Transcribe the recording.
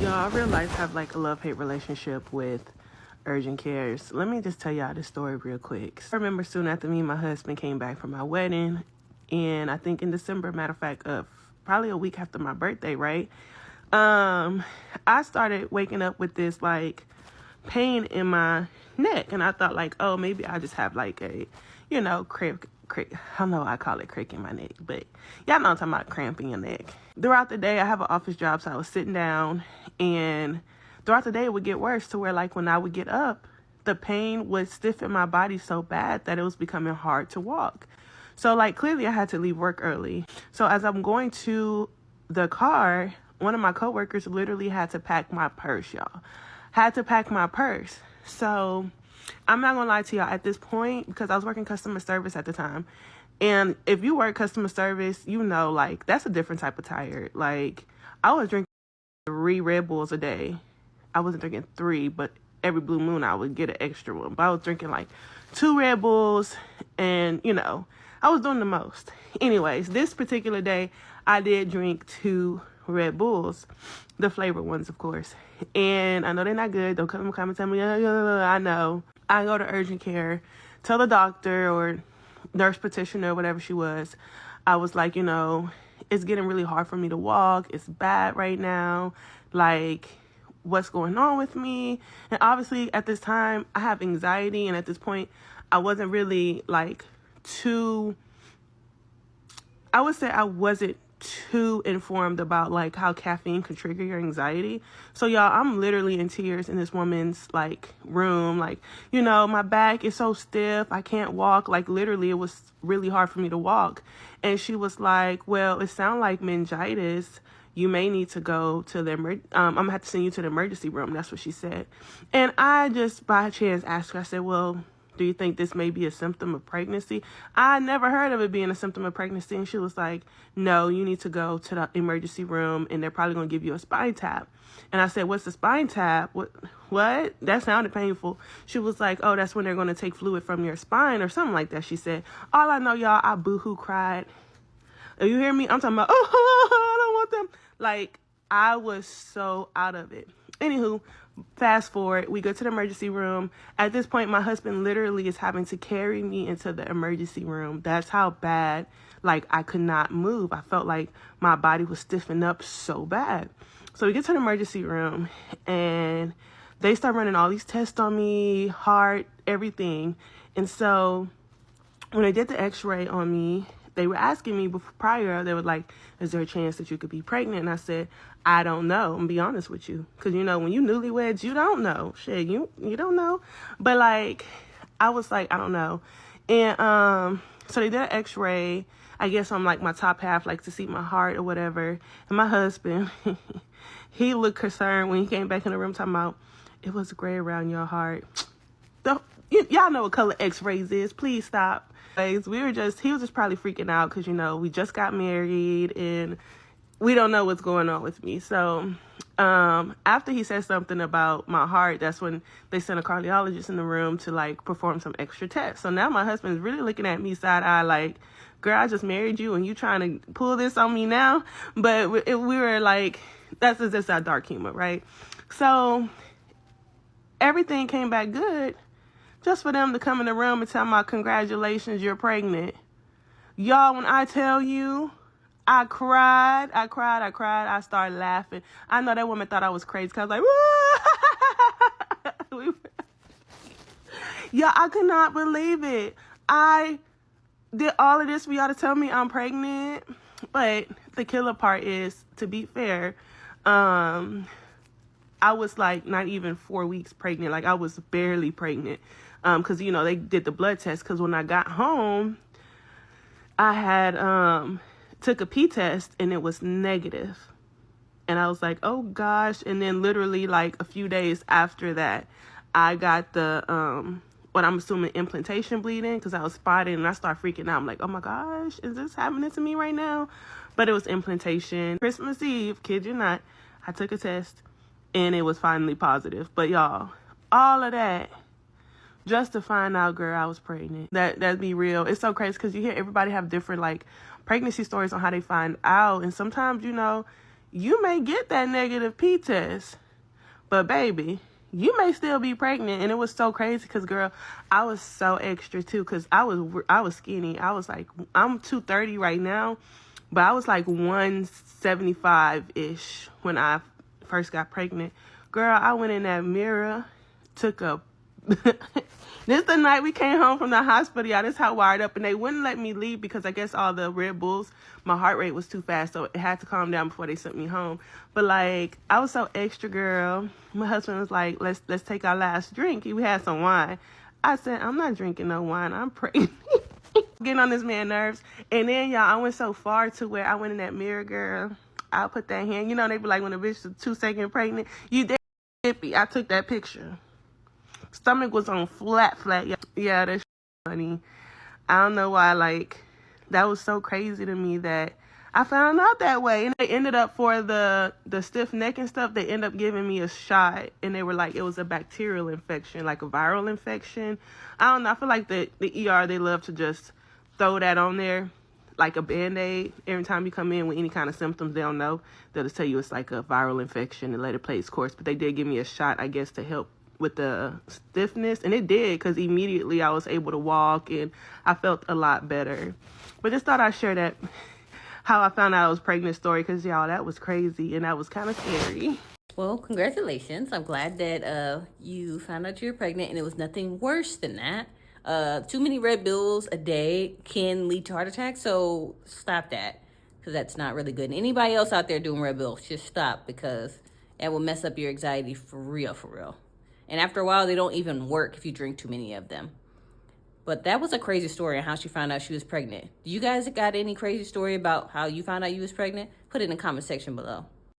Y'all, I real life have like a love-hate relationship with urgent cares. Let me just tell y'all this story real quick. I remember soon after me and my husband came back from my wedding, and I think in December, matter of fact, probably a week after my birthday, right? I started waking up with this like pain in my neck, and I thought like, oh, maybe I just have like a, cramp. I don't know why I call it crick in my neck, but y'all know I'm talking about cramp in your neck. Throughout the day, I have an office job, so I was sitting down, and throughout the day, it would get worse to where like when I would get up, the pain would stiffen my body so bad that it was becoming hard to walk. So like clearly I had to leave work early. So as I'm going to the car, one of my coworkers literally had to pack my purse, y'all. Had to pack my purse. So I'm not gonna lie to y'all at this point, because I was working customer service at the time. And if you work customer service, you know, like that's a different type of tired. Like I was drinking 3 Red Bulls a day. I wasn't drinking 3, but every blue moon I would get an extra one. But I was drinking like 2 Red Bulls, and I was doing the most. Anyways, this particular day I did drink 2 Red Bulls, the flavored ones, of course. And I know they're not good. Don't come and tell me, I know. I go to urgent care, tell the doctor or nurse practitioner, whatever she was. I was like, it's getting really hard for me to walk. It's bad right now. Like, what's going on with me? And obviously at this time I have anxiety, and at this point I wasn't really like I would say I wasn't too informed about like how caffeine could trigger your anxiety. So y'all, I'm literally in tears in this woman's like room. Like, my back is so stiff. I can't walk. Like literally it was really hard for me to walk. And she was like, well, it sounds like meningitis. You may need to go to the I'm gonna have to send you to the emergency room. That's what she said. And I just by chance asked her, I said, well, do you think this may be a symptom of pregnancy? I never heard of it being a symptom of pregnancy. And she was like, no, you need to go to the emergency room, and they're probably going to give you a spine tap. And I said, what's the spine tap? What? That sounded painful. She was like, oh, that's when they're going to take fluid from your spine or something like that, she said. All I know, y'all, I boohoo cried. You hear me? I'm talking about, oh, I don't want them. Like, I was so out of it. Anywho, fast forward, we go to the emergency room. At this point, my husband literally is having to carry me into the emergency room. That's how bad, like, I could not move. I felt like my body was stiffening up so bad. So we get to the emergency room, and they start running all these tests on me, heart, everything. And so when they did the x-ray on me, they were asking me prior, they were like, is there a chance that you could be pregnant? And I said, I don't know. I'm gonna be honest with you. Cause when you newlyweds, you don't know. Shit, you don't know. But like, I was like, I don't know. And so they did an x-ray, I guess on like my top half, like to see my heart or whatever. And my husband, he looked concerned when he came back in the room talking about, it was gray around your heart. Y'all know what color x-rays is. Please stop. He was just probably freaking out because, we just got married and we don't know what's going on with me. So after he said something about my heart, that's when they sent a cardiologist in the room to like perform some extra tests. So now my husband is really looking at me side eye like, girl, I just married you and you trying to pull this on me now. But we were like, that's just our dark humor, right? So everything came back good. Just for them to come in the room and tell me, congratulations, you're pregnant. Y'all, when I tell you, I cried. I started laughing. I know that woman thought I was crazy because I was like, yeah, I could not believe it. I did all of this for y'all to tell me I'm pregnant. But the killer part is, to be fair, I was like not even 4 weeks pregnant. Like I was barely pregnant. Cause they did the blood test. Cause when I got home, I had, took a P test and it was negative. And I was like, oh gosh. And then literally like a few days after that, I got the, what I'm assuming implantation bleeding. Cause I was spotted and I started freaking out. I'm like, oh my gosh, is this happening to me right now? But it was implantation. Christmas Eve, kid you not, I took a test and it was finally positive. But y'all, all of that just to find out, girl, I was pregnant. That'd be real. It's so crazy because you hear everybody have different like pregnancy stories on how they find out. And sometimes, you may get that negative P test, but baby, you may still be pregnant. And it was so crazy because, girl, I was so extra too because I was skinny. I was like, I'm 230 right now, but I was like 175-ish when I first got pregnant. Girl, I went in that mirror, took a... This the night we came home from the hospital, y'all. This how wired up. And they wouldn't let me leave because I guess all the Red Bulls, my heart rate was too fast. So it had to calm down before they sent me home. But, like, I was so extra, girl. My husband was like, let's take our last drink. We had some wine. I said, I'm not drinking no wine. I'm pregnant. Getting on this man's nerves. And then, y'all, I went so far to where I went in that mirror, girl. I put that hand. You know, they be like, when a bitch is 2 seconds pregnant, you did hippie. I took that picture. Stomach was on flat. Yeah, that's funny. I don't know why, like, that was so crazy to me that I found out that way. And they ended up, for the stiff neck and stuff, they ended up giving me a shot. And they were like, it was a bacterial infection, like a viral infection. I don't know. I feel like the ER, they love to just throw that on there like a Band-Aid. Every time you come in with any kind of symptoms, they don't know. They'll just tell you it's like a viral infection and let it play its course. But they did give me a shot, I guess, to help with the stiffness, and it did, because immediately I was able to walk and I felt a lot better. But just thought I'd share that, how I found out I was pregnant story, because y'all, that was crazy and that was kind of scary. Well, congratulations. I'm glad that you found out you were pregnant and it was nothing worse than that. Too many Red Bulls a day can lead to heart attacks, so stop that, because that's not really good. And anybody else out there doing Red Bulls, just stop, because it will mess up your anxiety for real, for real. And after a while, they don't even work if you drink too many of them. But that was a crazy story on how she found out she was pregnant. Do you guys got any crazy story about how you found out you was pregnant? Put it in the comment section below.